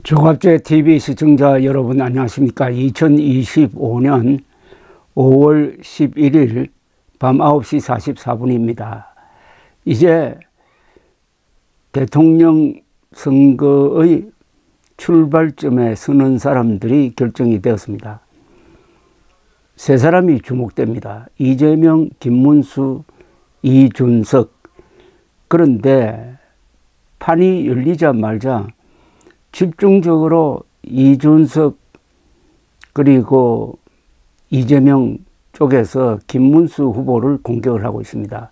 조갑제 TV 시청자 여러분 안녕하십니까. 2025년 5월 11일 밤 9시 44분입니다. 이제 대통령 선거의 출발점에 서는 사람들이 결정이 되었습니다. 세 사람이 주목됩니다. 이재명, 김문수, 이준석. 그런데 판이 열리자마자 집중적으로 이준석 그리고 이재명 쪽에서 김문수 후보를 공격을 하고 있습니다.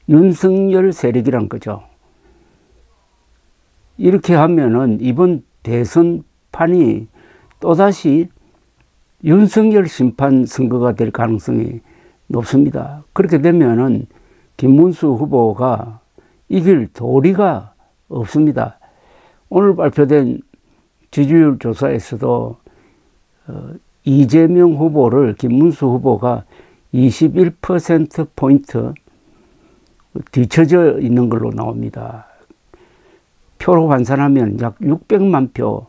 윤석열 세력이란 거죠. 이렇게 하면은 이번 대선 판이 또다시 윤석열 심판 선거가 될 가능성이 높습니다. 그렇게 되면은 김문수 후보가 이길 도리가 없습니다. 오늘 발표된 지지율 조사에서도 이재명 후보를 김문수 후보가 21%포인트 뒤처져 있는 걸로 나옵니다. 표로 환산하면 약 600만 표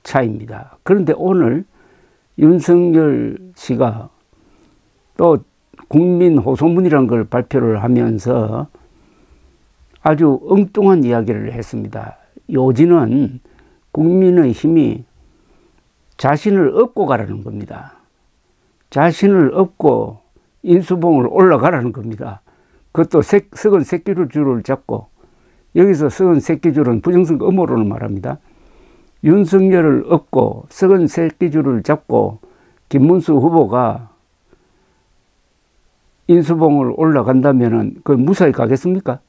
차이입니다. 그런데 오늘 윤석열 씨가 또 국민 호소문이라는 걸 발표를 하면서 아주 엉뚱한 이야기를 했습니다. 요지는 국민의힘이 자신을 업고 가라는 겁니다. 자신을 업고 인수봉을 올라가라는 겁니다. 그것도 썩은 새끼줄을 잡고, 여기서 썩은 새끼줄은 부정선거 음모론을 말합니다. 윤석열을 업고 썩은 새끼줄을 잡고 김문수 후보가 인수봉을 올라간다면은 그 무사히 가겠습니까?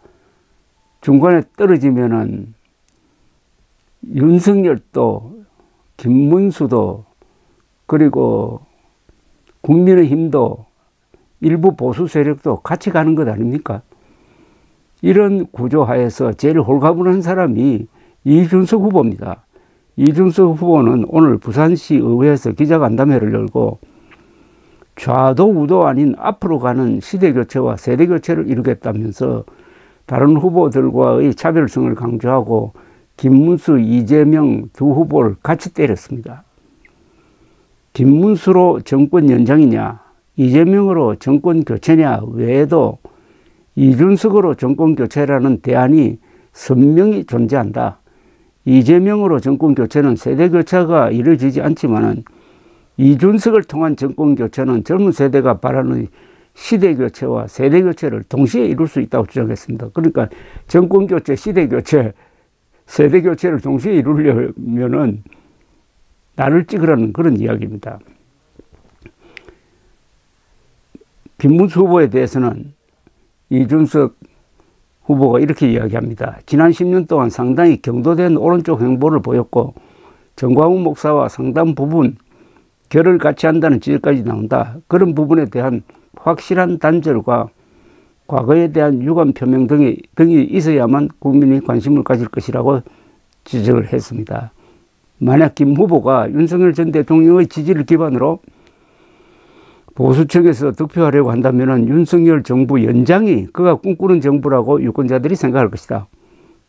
중간에 떨어지면은 윤석열도 김문수도 그리고 국민의힘도 일부 보수 세력도 같이 가는 것 아닙니까? 이런 구조하에서 제일 홀가분한 사람이 이준석 후보입니다. 이준석 후보는 오늘 부산시 의회에서 기자간담회를 열고 좌도 우도 아닌 앞으로 가는 시대교체와 세대교체를 이루겠다면서 다른 후보들과의 차별성을 강조하고 김문수, 이재명 두 후보를 같이 때렸습니다. 김문수로 정권 연장이냐, 이재명으로 정권 교체냐 외에도 이준석으로 정권 교체라는 대안이 선명히 존재한다. 이재명으로 정권 교체는 세대 교체가 이루어지지 않지만은 이준석을 통한 정권 교체는 젊은 세대가 바라는 시대 교체와 세대 교체를 동시에 이룰 수 있다고 주장했습니다. 그러니까 정권 교체, 시대 교체, 세대 교체를 동시에 이루려면은 나를 찍으라는 그런 이야기입니다. 김문수 후보에 대해서는 이준석 후보가 이렇게 이야기합니다. 지난 10년 동안 상당히 경도된 오른쪽 행보를 보였고 정광훈 목사와 상당 부분 결을 같이 한다는 지적까지 나온다. 그런 부분에 대한 확실한 단절과 과거에 대한 유감 표명 등이 있어야만 국민이 관심을 가질 것이라고 지적을 했습니다. 만약 김 후보가 윤석열 전 대통령의 지지를 기반으로 보수 측에서 득표하려고 한다면 윤석열 정부 연장이 그가 꿈꾸는 정부라고 유권자들이 생각할 것이다.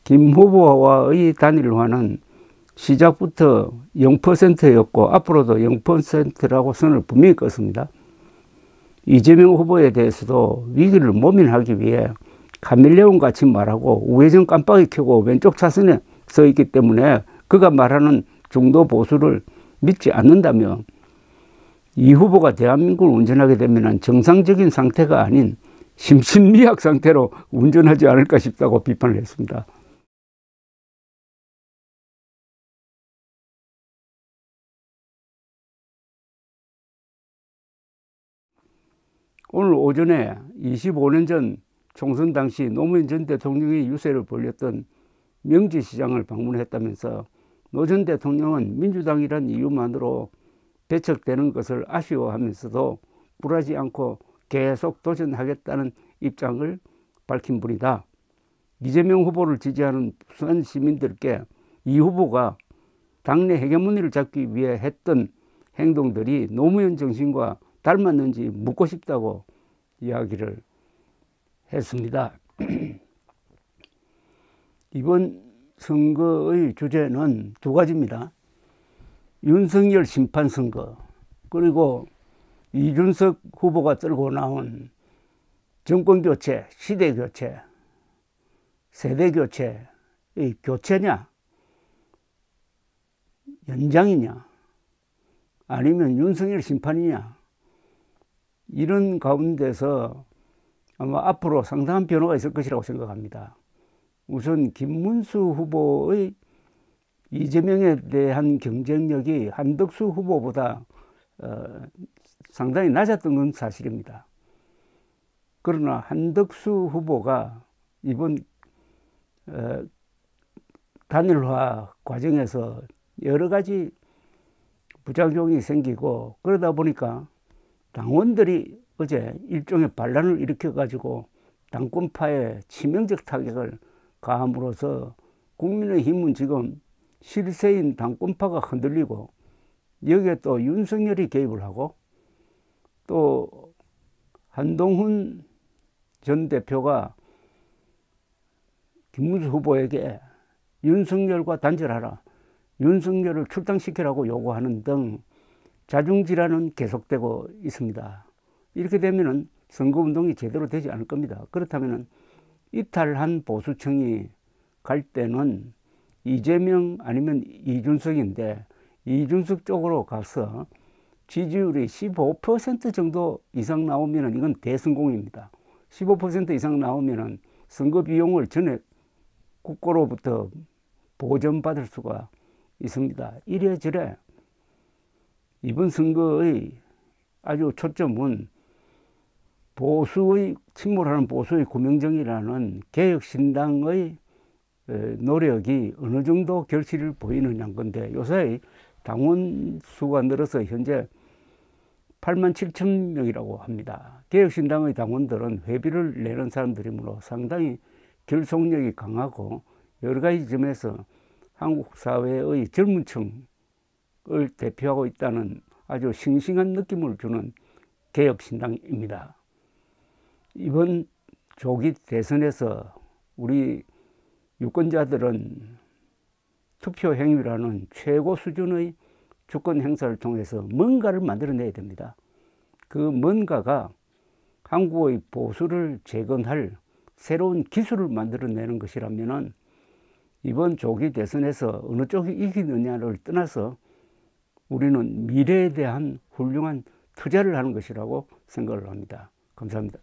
김 후보와의 단일화는 시작부터 0%였고 앞으로도 0%라고 선을 분명히 껐습니다. 이재명 후보에 대해서도 위기를 모면하기 위해 카멜레온 같이 말하고 우회전 깜빡이 켜고 왼쪽 차선에 서 있기 때문에 그가 말하는 중도 보수를 믿지 않는다며 이 후보가 대한민국을 운전하게 되면 정상적인 상태가 아닌 심신미약 상태로 운전하지 않을까 싶다고 비판을 했습니다. 오늘 오전에 25년 전 총선 당시 노무현 전 대통령이 유세를 벌였던 명지시장을 방문했다면서 노 전 대통령은 민주당이란 이유만으로 배척되는 것을 아쉬워하면서도 굴하지 않고 계속 도전하겠다는 입장을 밝힌 분이다. 이재명 후보를 지지하는 부산 시민들께 이 후보가 당내 헤게모니를 잡기 위해 했던 행동들이 노무현 정신과 닮았는지 묻고 싶다고 이야기를 했습니다. 이번 선거의 주제는 두 가지입니다. 윤석열 심판선거, 그리고 이준석 후보가 들고 나온 정권교체, 시대교체, 세대교체의 교체냐, 연장이냐, 아니면 윤석열 심판이냐, 이런 가운데서 아마 앞으로 상당한 변화가 있을 것이라고 생각합니다. 우선 김문수 후보의 이재명에 대한 경쟁력이 한덕수 후보보다 상당히 낮았던 건 사실입니다. 그러나 한덕수 후보가 이번 단일화 과정에서 여러 가지 부작용이 생기고, 그러다 보니까 당원들이 어제 일종의 반란을 일으켜가지고 당권파에 치명적 타격을 가함으로써 국민의힘은 지금 실세인 당권파가 흔들리고, 여기에 또 윤석열이 개입을 하고, 또 한동훈 전 대표가 김문수 후보에게 윤석열과 단절하라, 윤석열을 출당시키라고 요구하는 등 자중질환은 계속되고 있습니다. 이렇게 되면은 선거운동이 제대로 되지 않을 겁니다. 그렇다면은 이탈한 보수층이 갈 때는 이재명 아니면 이준석인데, 이준석 쪽으로 가서 지지율이 15% 정도 이상 나오면은 이건 대성공입니다. 15% 이상 나오면은 선거 비용을 전액 국고로부터 보전받을 수가 있습니다. 이래저래 이번 선거의 아주 초점은 보수의, 침몰하는 보수의 구명정이라는 개혁신당의 노력이 어느 정도 결실을 보이느냐는 건데, 요새 당원 수가 늘어서 현재 87,000명이라고 합니다. 개혁신당의 당원들은 회비를 내는 사람들이므로 상당히 결속력이 강하고, 여러 가지 점에서 한국 사회의 젊은 층을 대표하고 있다는 아주 싱싱한 느낌을 주는 개혁신당입니다. 이번 조기 대선에서 우리 유권자들은 투표 행위라는 최고 수준의 주권 행사를 통해서 뭔가를 만들어내야 됩니다. 그 뭔가가 한국의 보수를 재건할 새로운 기술을 만들어내는 것이라면은 이번 조기 대선에서 어느 쪽이 이기느냐를 떠나서 우리는 미래에 대한 훌륭한 투자를 하는 것이라고 생각을 합니다. 감사합니다.